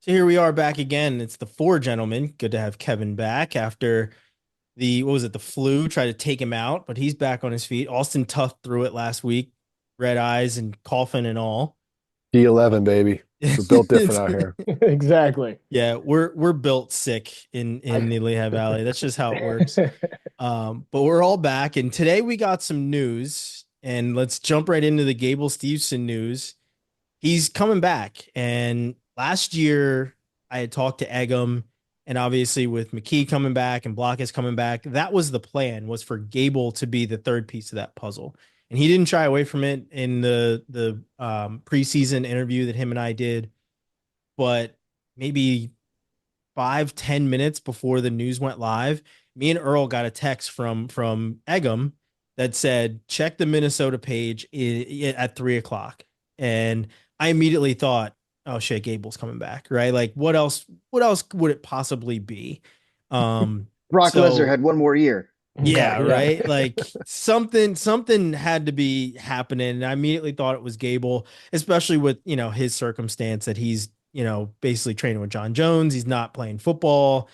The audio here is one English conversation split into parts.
So here we are back again. It's the four gentlemen. Good to have Kevin back after what was it, the flu tried to take him out, but he's back on his feet. Austin toughed through it last week, red eyes and coughing and all. D11, baby. We're built different out here. Exactly. Yeah, we're built sick in I the Lehigh Valley. That's just how it works. But we're all back, and today we got some news, and let's jump right into the Gable Steveson news. He's coming back. And last year, I had talked to Eggum, and obviously with McKee coming back and Block's coming back, that was the plan, was for Gable to be the third piece of that puzzle. And he didn't shy away from it in the preseason interview that him and I did. But maybe 5-10 minutes before the news went live, me and Earl got a text from Eggum that said, check the Minnesota page at 3 o'clock. And I immediately thought, oh shit, Gable's coming back, right? Like what else would it possibly be? Brock Lesnar So had one more year. yeah, Okay, yeah. right. Like something had to be happening. And I immediately thought it was Gable, especially with, his circumstance that he's, basically training with John Jones. He's not playing football.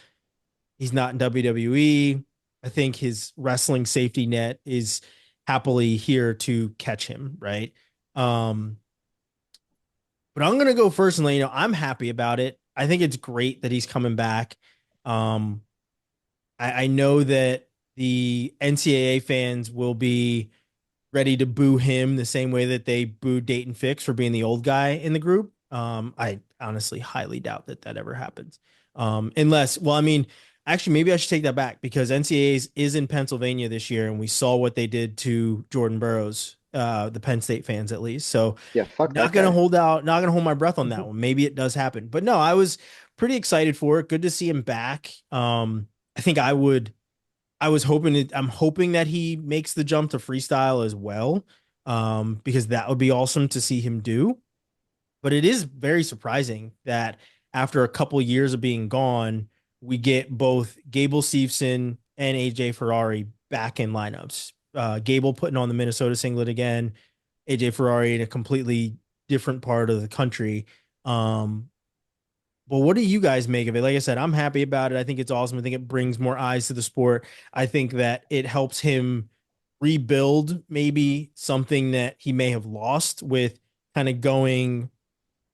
He's not in WWE. I think his wrestling safety net is happily here to catch him, right? Um, but I'm gonna go first and let you know I'm happy about it. I think it's great that he's coming back. Um, I know that the NCAA fans will be ready to boo him the same way that they booed Dayton Fix for being the old guy in the group. I honestly highly doubt that that ever happens. Unless, well, I mean, actually, maybe I should take that back because NCAA is in Pennsylvania this year, and we saw what they did to Jordan Burroughs, the Penn State fans at least. So, Yeah, fuck not that gonna guy. hold out, not gonna hold my breath on that one. Maybe it does happen, but no, I was pretty excited for it. Good to see him back. I think I'm hoping that he makes the jump to freestyle as well. Because that would be awesome to see him do. But it is very surprising that after a couple of years of being gone, we get both Gable Steveson and AJ Ferrari back in lineups. Gable putting on the Minnesota singlet again, AJ Ferrari in a completely different part of the country. Um, but what do you guys make of it? Like I said, I'm happy about it. I think it's awesome. I think it brings more eyes to the sport. I think that it helps him rebuild maybe something that he may have lost with kind of going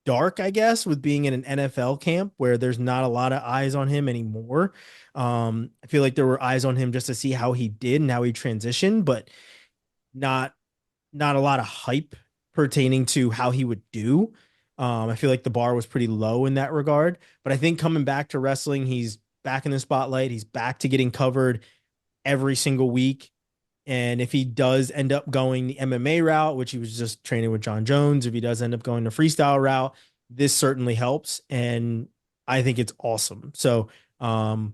dark, I guess, with being in an NFL camp where there's not a lot of eyes on him anymore. I feel like there were eyes on him just to see how he did and how he transitioned, but not not a lot of hype pertaining to how he would do. I feel like the bar was pretty low in that regard. But I think coming back to wrestling, he's back in the spotlight. He's back to getting covered every single week. And if he does end up going the MMA route, which he was just training with John Jones, if he does end up going the freestyle route, this certainly helps. And I think it's awesome. So I'm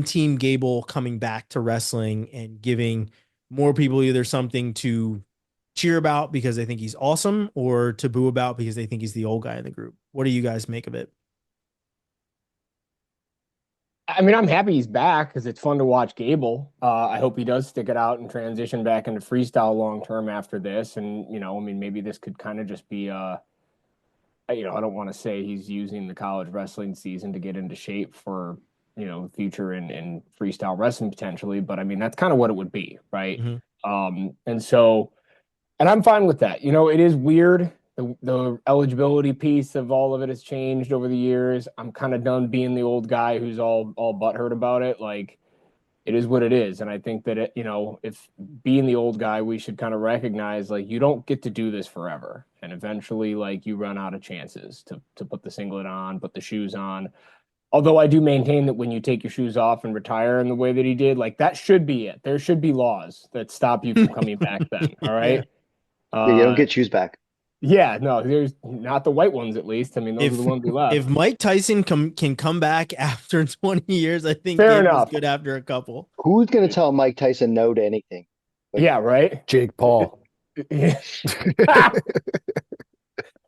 Team Gable coming back to wrestling and giving more people either something to cheer about because they think he's awesome or to boo about because they think he's the old guy in the group. What do you guys make of it? I mean, I'm happy he's back because it's fun to watch Gable. I hope he does stick it out and transition back into freestyle long term after this. And, I mean, maybe this could kind of just be, I don't want to say he's using the college wrestling season to get into shape for, future in freestyle wrestling potentially. But I mean, that's kind of what it would be, right? Mm-hmm. And so, and I'm fine with that. It is weird. The eligibility piece of all of it has changed over the years. I'm kind of done being the old guy who's all butthurt about it. Like it is what it is, and I think that if being the old guy, we should kind of recognize like you don't get to do this forever, and eventually like you run out of chances to put the singlet on, put the shoes on. Although I do maintain that when you take your shoes off and retire in the way that he did, like that should be it. There should be laws that stop you from coming back then. All Yeah. right. Yeah, you don't Uh, get shoes back. yeah, no, there's not the white ones at least. I mean, those are the if ones we left. if Mike Tyson can come back after 20 years, I think Fair Gable's enough. good after a couple. Who's going to tell Mike Tyson no to anything? Like, Yeah, right. Jake Paul. Yeah.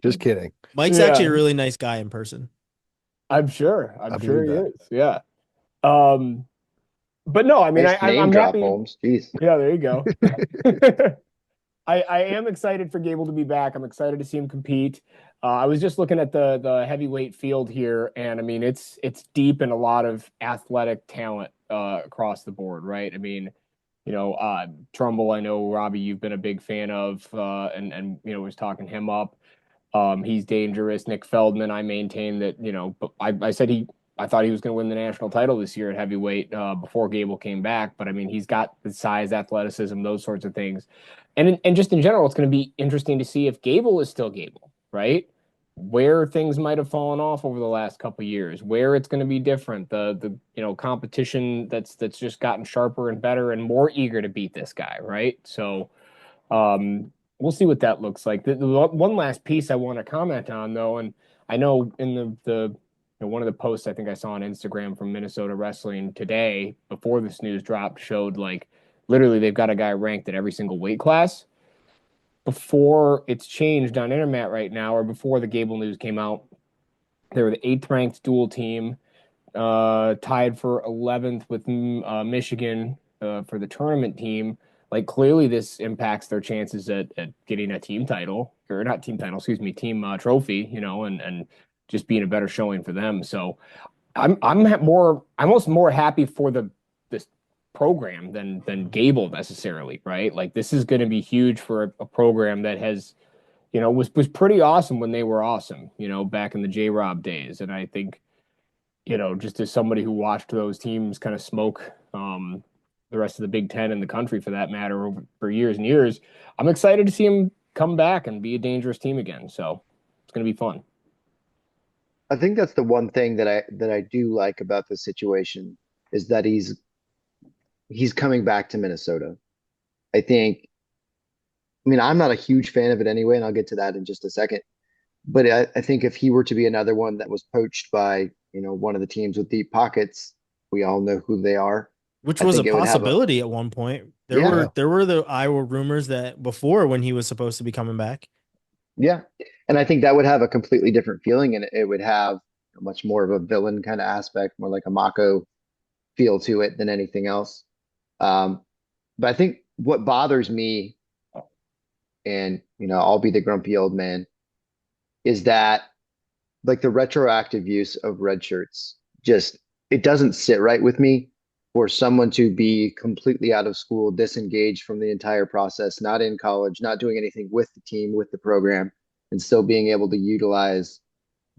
Just kidding. Mike's actually a Yeah, really nice guy in person. I'm sure. I I'm sure believe he that. is. Yeah. Um, but no, I mean, nice name I'm drop, happy. Holmes. Jeez. Yeah, there you go. I am excited for Gable to be back. I'm excited to see him compete. I was just looking at the heavyweight field here, and I mean it's deep in a lot of athletic talent across the board, right? I mean, Trumbull, I know Robbie, you've been a big fan of, and was talking him up. He's dangerous. Nick Feldman, I maintain that, but I said I thought he was going to win the national title this year at heavyweight before Gable came back. But I mean, he's got the size, athleticism, those sorts of things. And just in general, it's going to be interesting to see if Gable is still Gable, right? Where things might have fallen off over the last couple of years, where it's going to be different, the competition that's just gotten sharper and better and more eager to beat this guy, right? So we'll see what that looks like. The one last piece I want to comment on, though, and I know in the one of the posts I think I saw on Instagram from Minnesota Wrestling today before this news dropped showed like literally they've got a guy ranked at every single weight class. Before it's changed on internet right now, or before the Gable news came out, they were the 8th ranked dual team, tied for 11th with Michigan for the tournament team. Like clearly this impacts their chances at getting a team title, or not team title, excuse me, team trophy, and just being a better showing for them. So I'm almost more happy for this program than Gable necessarily, right? Like this is going to be huge for a program that has, was pretty awesome when they were awesome, back in the J-Rob days. And I think, just as somebody who watched those teams kind of smoke the rest of the Big Ten in the country for that matter for years and years, I'm excited to see him come back and be a dangerous team again. So it's going to be fun. I think that's the one thing that I do like about this situation is that he's coming back to Minnesota. I think, I mean, I'm not a huge fan of it anyway, and I'll get to that in just a second. But I think if he were to be another one that was poached by, one of the teams with deep pockets, we all know who they are. Which I was a think it would have possibility at one point. Yeah. There were the Iowa rumors that before when he was supposed to be coming back. Yeah. And I think that would have a completely different feeling, and it would have much more of a villain kind of aspect, more like a Mako feel to it than anything else. But I think what bothers me, and I'll be the grumpy old man, is that like the retroactive use of red shirts just it doesn't sit right with me for someone to be completely out of school, disengaged from the entire process, not in college, not doing anything with the team, with the program, and still being able to utilize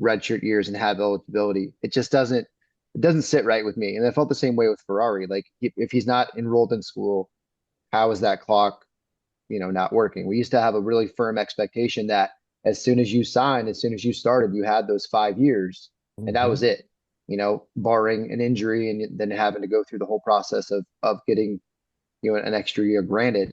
redshirt years and have eligibility. It doesn't sit right with me. And I felt the same way with Ferrari. Like if he's not enrolled in school, how is that clock, not working? We used to have a really firm expectation that as soon as you signed, as soon as you started, you had those 5 years, and that was it. Barring an injury and then having to go through the whole process of getting, an extra year granted.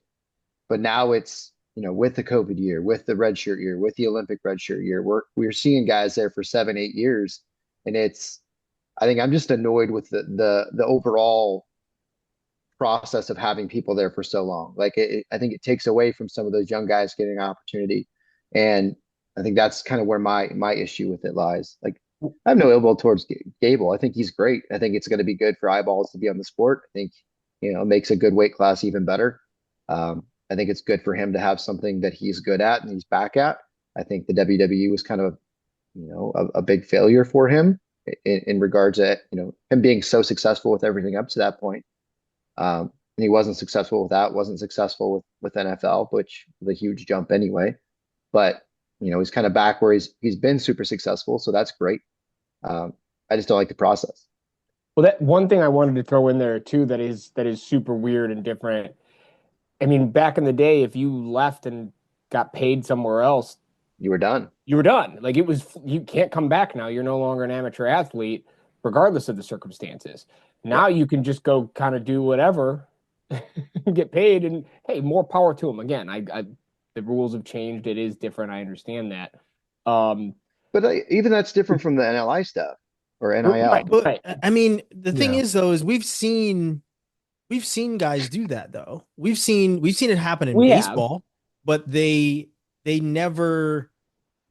But now it's, with the COVID year, with the redshirt year, with the Olympic redshirt year, we're seeing guys there for 7-8 years, and I think I'm just annoyed with the overall process of having people there for so long. Like I think it takes away from some of those young guys getting an opportunity, and I think that's kind of where my issue with it lies. Like I have no ill will towards Gable. I think he's great. I think it's going to be good for eyeballs to be on the sport. I think it makes a good weight class even better. I think it's good for him to have something that he's good at and he's back at. I think the WWE was kind of a big failure for him in regards to him being so successful with everything up to that point. And he wasn't successful with that, wasn't successful with NFL, which was a huge jump anyway. But he's kind of back where he's been super successful, so that's great. I just don't like the process. Well, that one thing I wanted to throw in there too that is super weird and different. I mean, back in the day, if you left and got paid somewhere else, You were done. you were done. Like you can't come back now. You're no longer an amateur athlete, regardless of the circumstances. Now you can just go kind of do whatever, get paid, and hey, more power to them. Again, the rules have changed. It is different. I understand that. But even that's different from the NLI stuff or NIL. Right. But I mean, the thing Yeah. is though, is we've seen guys do that though. We've seen it happen in We have. baseball, but they never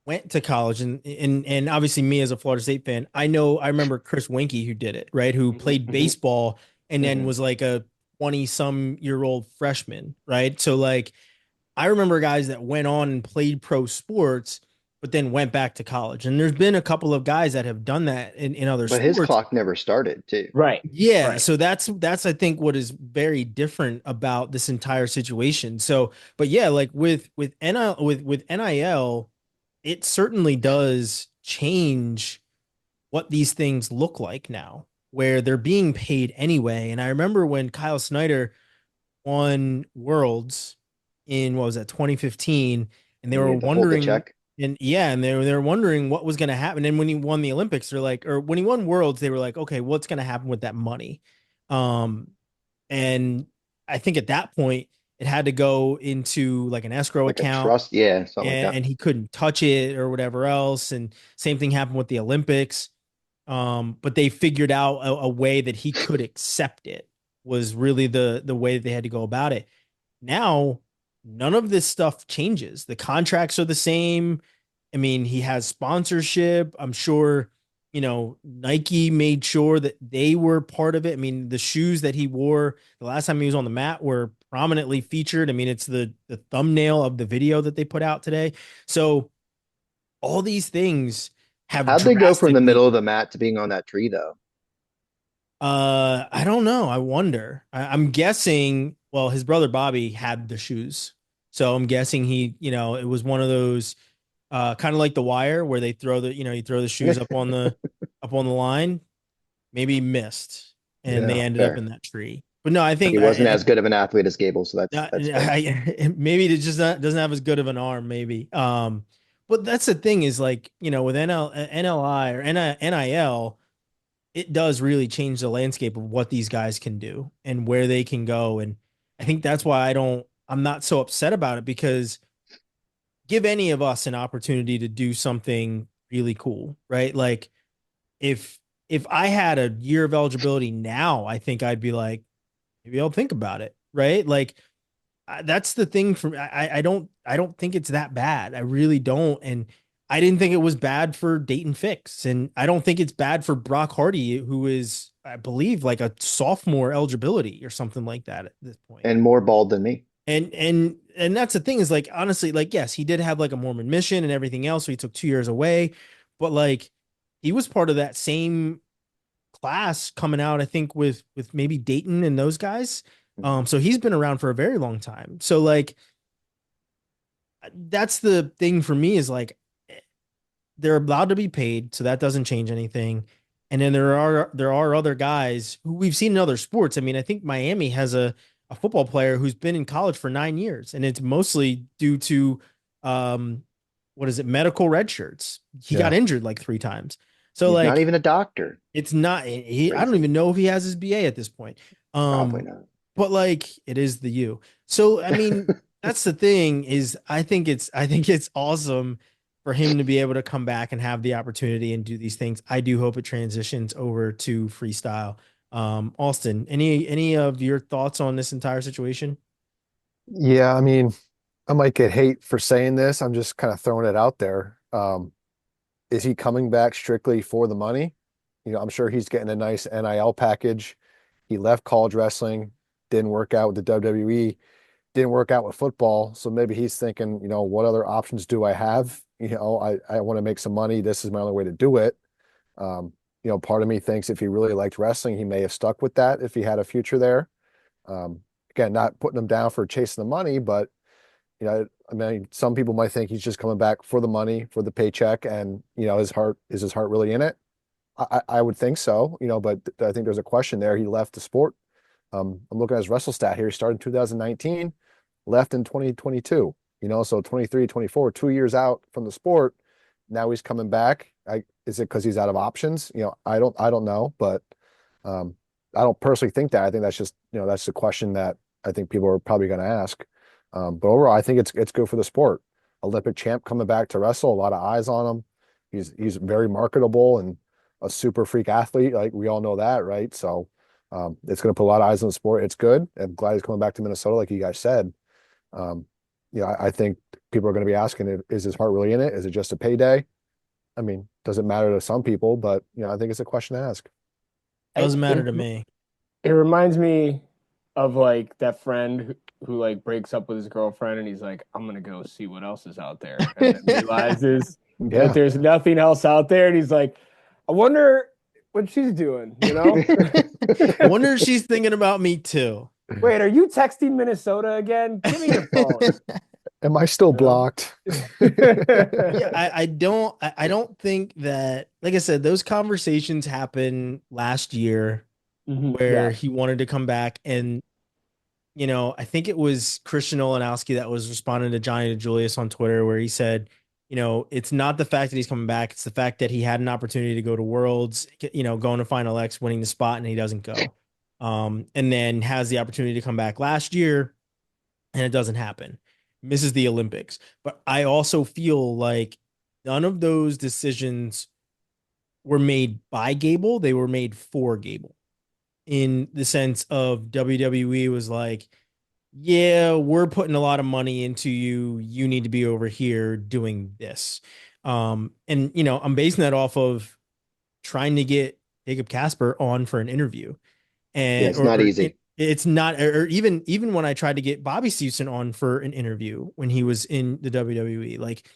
went to college. And obviously me as a Florida State fan, I remember Chris Winkie who did it, right? Who played baseball and then was like a 20-some-year-old freshman, right? So like I remember guys that went on and played pro sports, but then went back to college. And there's been a couple of guys that have done that in other But his sports. clock never started too. Right. Yeah, Right. so that's I think what is very different about this entire situation. So, but yeah, like with NIL with NIL, it certainly does change what these things look like now, where they're being paid anyway. And I remember when Kyle Snyder won Worlds in what was that 2015, and they And he were had to hold the wondering, check. and yeah, and they were wondering what was going to happen. And when he won the Olympics, they're like, or when he won Worlds, they were like, okay, what's going to happen with that money? Um, and I think at that point it had to go into like an escrow Like a account, trust. Yeah, something like that. and he couldn't touch it or whatever else. And same thing happened with the Olympics. But they figured out a way that he could accept it was really the way that they had to go about it. Now, none of this stuff changes. The contracts are the same. I mean, he has sponsorship. I'm sure, Nike made sure that they were part of it. I mean, the shoes that he wore the last time he was on the mat were prominently featured. I mean, it's the thumbnail of the video that they put out today. So all these things have How'd they go from the drastically. middle of the mat to being on that tree though? I don't know. I wonder. I'm guessing. Well, his brother Bobby had the shoes, so I'm guessing it was one of those, kind of like the wire where they throw you throw the shoes up on the line. Maybe he missed, and they Yeah. ended up Fair. in that tree. But no, I He think wasn't as good of an athlete as Gable, so that's fair. maybe it just doesn't have as good of an arm. Maybe. But that's the thing is like with NLI or NIL, it does really change the landscape of what these guys can do and where they can go. And I think that's why I'm not so upset about it, because give any of us an opportunity to do something really cool, right? Like if I had a year of eligibility now, I think I'd be like, maybe I'll think about it, right? Like that's the thing for me. I don't think it's that bad. I really don't. And I didn't think it was bad for Dayton Fix. And I don't think it's bad for Brock Hardy, who is, I believe, like a sophomore eligibility or something like that at this point. And more bald than me. And that's the thing is like, honestly, like, yes, he did have like a Mormon mission and everything else. So he took 2 years away, but like he was part of that same class coming out, I think, with maybe Dayton and those guys. So he's been around for a very long time. So like that's the thing for me is like they're allowed to be paid, so that doesn't change anything. And then there are other guys who we've seen in other sports. I mean, I think Miami has a football player who's been in college for 9 years, and it's mostly due to um what is it, medical red shirts. He got Yeah. injured like 3 times. So He's not like even a doctor. it's not I don't Crazy. even know if he has his BA at this point. Probably Um, not. but like it is the U. So I mean, that's the thing is I think it's awesome for him to be able to come back and have the opportunity and do these things. I do hope it transitions over to freestyle. Austin, any of your thoughts on this entire situation? Yeah, I mean, I might get hate for saying this. I'm just kind of throwing it out there. Is he coming back strictly for the money? I'm sure he's getting a nice NIL package. He left college wrestling, didn't work out with the WWE, didn't work out with football. So maybe he's thinking, what other options do I have? I want to make some money. This is my only way to do it. Part of me thinks if he really liked wrestling, he may have stuck with that if he had a future there. Again, not putting him down for chasing the money, but I mean, some people might think he's just coming back for the money, for the paycheck, and his heart really in it? I would think so, but I think there's a question there. He left the sport. I'm looking at his wrestle stat here. He started in 2019, left in 2022, so 23, 24, 2 years out from the sport. Now he's coming back. Is it because he's out of options? I don't know, but um, I don't personally think that. I think that's just, that's the question that I think people are probably going to ask. But overall, I think it's good for the sport. Olympic champ coming back to wrestle, a lot of eyes on him. He's very marketable and a super freak athlete. Like we all know that, right? So it's going to put a lot of eyes on the sport. It's good. I'm glad he's coming back to Minnesota, like you guys said. Um, I think people are going to be asking, is his heart really in it? Is it just a payday? I mean, does it matter to some people? But I think it's a question to ask. Doesn't It, matter to me. it reminds me of like that friend who like breaks up with his girlfriend and he's like, I'm gonna go see what else is out there, and then realizes that Yeah. there's nothing else out there, and he's like, I wonder what she's doing, you know? I wonder if she's thinking about me too. Wait, are you texting Minnesota again? Give me your phone. Am I still You know? blocked? Yeah, I don't think that, like I said, those conversations happened last year where Yeah. he wanted to come back. And, I think it was Christian Olenowski that was responding to Johnny DeJulius on Twitter where he said, it's not the fact that he's coming back, it's the fact that he had an opportunity to go to Worlds, going to Final X, winning the spot, and he doesn't go. And then has the opportunity to come back last year and it doesn't happen. Misses the Olympics. But I also feel like none of those decisions were made by Gable, they were made for Gable, in the sense of WWE was like, yeah, we're putting a lot of money into you. You need to be over here doing this. And I'm basing that off of trying to get Jacob Casper on for an interview. Yeah, And it's not easy. it's not, or even when I tried to get Bobby Steveson on for an interview when he was in the WWE, like,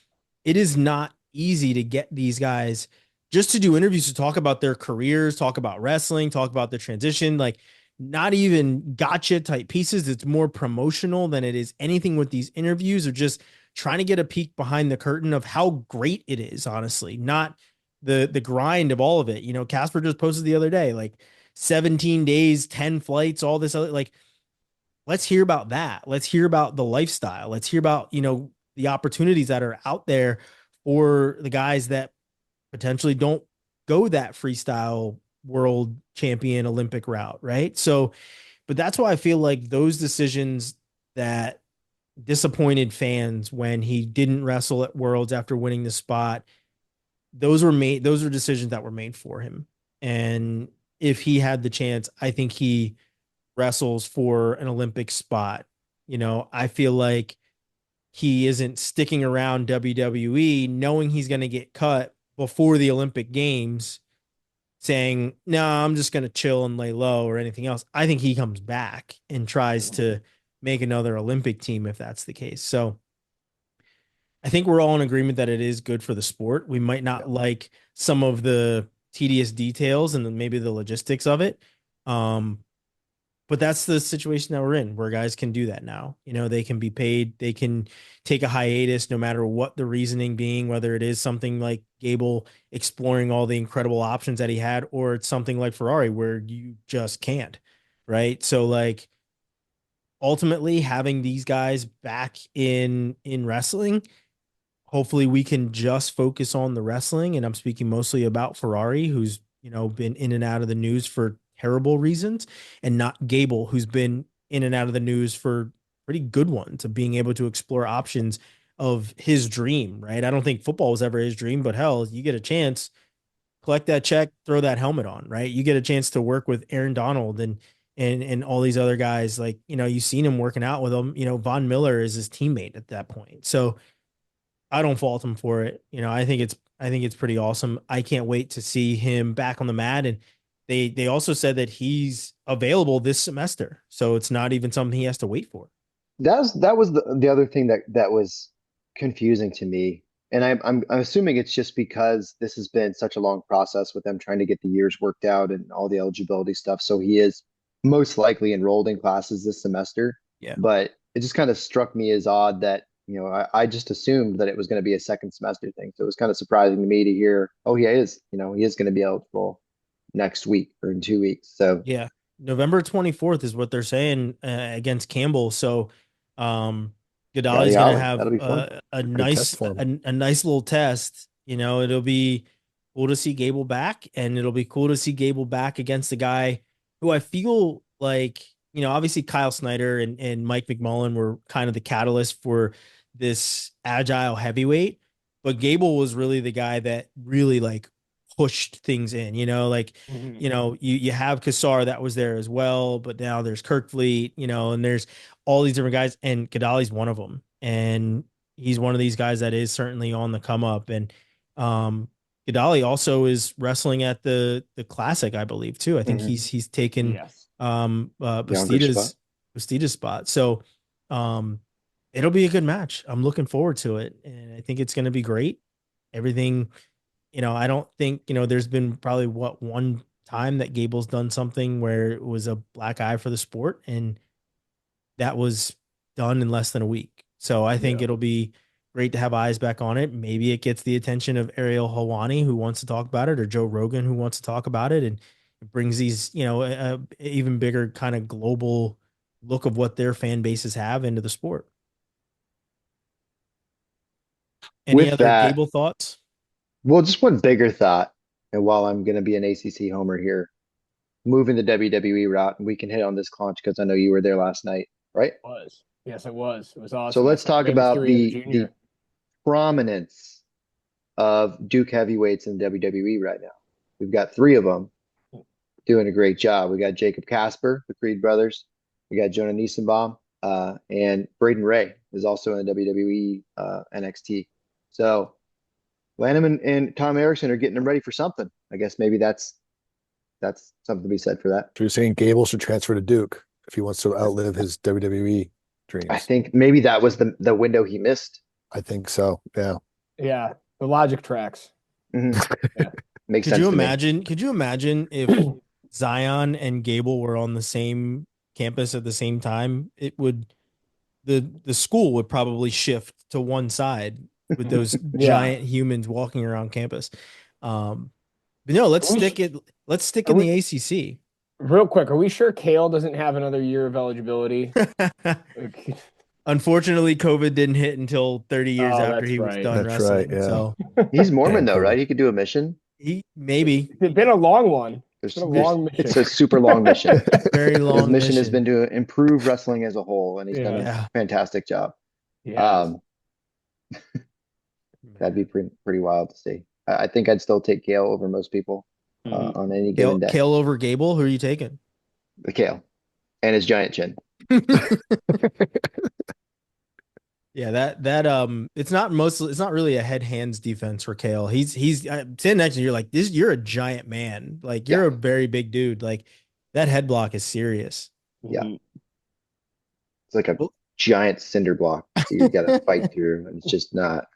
it is not easy to get these guys just to do interviews, to talk about their careers, talk about wrestling, talk about their transition, like, not even gotcha type pieces. It's more promotional than it is anything with these interviews, or just trying to get a peek behind the curtain of how great it is, honestly, not the grind of all of it. Casper just posted the other day, like, 17 days, 10 flights, all this other, like, let's hear about that. Let's hear about the lifestyle. Let's hear about, the opportunities that are out there for the guys that potentially don't go that freestyle world champion Olympic route. Right. So, but that's why I feel like those decisions that disappointed fans when he didn't wrestle at Worlds after winning the spot, those were decisions that were made for him. And if he had the chance, I think he wrestles for an Olympic spot. I feel like he isn't sticking around WWE knowing he's going to get cut before the Olympic Games, saying, no, I'm just going to chill and lay low or anything else. I think he comes back and tries to make another Olympic team if that's the case. So I think we're all in agreement that it is good for the sport. We might not like some of the tedious details and maybe the logistics of it. But that's the situation that we're in, where guys can do that now. They can be paid, they can take a hiatus no matter what the reasoning being, whether it is something like Gable exploring all the incredible options that he had, or it's something like Ferrari where you just can't. Right. So, like, ultimately having these guys back in wrestling, hopefully we can just focus on the wrestling. And I'm speaking mostly about Ferrari, who's, been in and out of the news for terrible reasons, and not Gable, who's been in and out of the news for pretty good ones, of being able to explore options of his dream, right? I don't think football was ever his dream, but hell, you get a chance, collect that check, throw that helmet on, right? You get a chance to work with Aaron Donald and all these other guys. Like, you've seen him working out with them. Von Miller is his teammate at that point. So I don't fault him for it. I think it's pretty awesome. I can't wait to see him back on the mat. And they also said that he's available this semester, so it's not even something he has to wait for. That was the other thing that was confusing to me. And I'm assuming it's just because this has been such a long process with them trying to get the years worked out and all the eligibility stuff. So he is most likely enrolled in classes this semester. Yeah. But it just kind of struck me as odd that, I just assumed that it was going to be a second semester thing. So it was kind of surprising to me to hear, oh, he is going to be eligible next week or in 2 weeks. So Yeah. November 24th is what they're saying against Campbell. So Godali's going to golly, have that'll be fun. a Good test nice for him. a nice little test. It'll be cool to see Gable back, and it'll be cool to see Gable back against a guy who I feel like, obviously Kyle Snyder and Mike McMullen were kind of the catalyst for this agile heavyweight, but Gable was really the guy that really, like, pushed things in, like, you have Kassar that was there as well, but now there's Kirkfleet, and there's all these different guys, and Kadali's one of them. And he's one of these guys that is certainly on the come up. And Kadali also is wrestling at the classic, I believe, too. I think Mhm. he's taken Yes. Younger spot. Bastida's Bastida's spot. So it'll be a good match. I'm looking forward to it. And I think it's going to be great. Everything, I don't think, there's been probably one time that Gable's done something where it was a black eye for the sport, and that was done in less than a week. So I think Yeah. it'll be great to have eyes back on it. Maybe it gets the attention of Ariel Helwani, who wants to talk about it, or Joe Rogan, who wants to talk about it, and it brings these, a even bigger kind of global look of what their fan bases have into the sport. Any With other that, Gable thoughts? well, just one bigger thought. And while I'm going to be an ACC homer here, moving the WWE route, and we can hit on this Conch because I know you were there last night, right? It was. Yes, it was. It was So awesome. I let's saw talk Rey about Mysterio the Jr. prominence of Duke heavyweights in WWE right now. We've got three of them doing a great job. We got Jacob Casper, the Creed brothers. We got Jonah Niesenbaum, and Braden Ray is also in the WWE NXT. So Lanham and Tom Erickson are getting them ready for something. I guess maybe that's something to be said for that. So you're saying Gable should transfer to Duke if he wants to outlive his WWE I dreams? think maybe that was the window he missed. I think so. Yeah. Yeah, the logic tracks. Mhm. Yeah. Makes Could sense you to me. imagine? Could you imagine if Zion and Gable were on the same campus at the same time? It would the school would probably shift to one side with those Yeah. giant humans walking around campus. But no, let's Are we stick sh- it. Let's stick are in we- the ACC. Real quick, are we sure Kale doesn't have another year of eligibility? Like, Unfortunately, COVID didn't hit until 30 years oh, after that's he was right. done That's right. wrestling. Yeah. So He's Mormon Damn though, right? COVID. He could do a mission. he maybe It's been a long one. It's been a long It's mission. a super long mission. very His long mission has been mission. to improve wrestling as a whole, and he's done a Yeah. Yeah. fantastic job. Yes. That'd be pretty wild to see. I think I'd still take Kale over most people Mhm. on any given day. Kale over Gable. Who are you taking? The Kale and his giant chin. Yeah, it's not really a head hands defense for Kale. He's sitting next to you, you're like this. You're a giant man. Like you're Yeah. a very big dude. Like that head block is serious. Yeah. Mhm. It's like a Well- giant cinder block that you got to fight through, and it's just not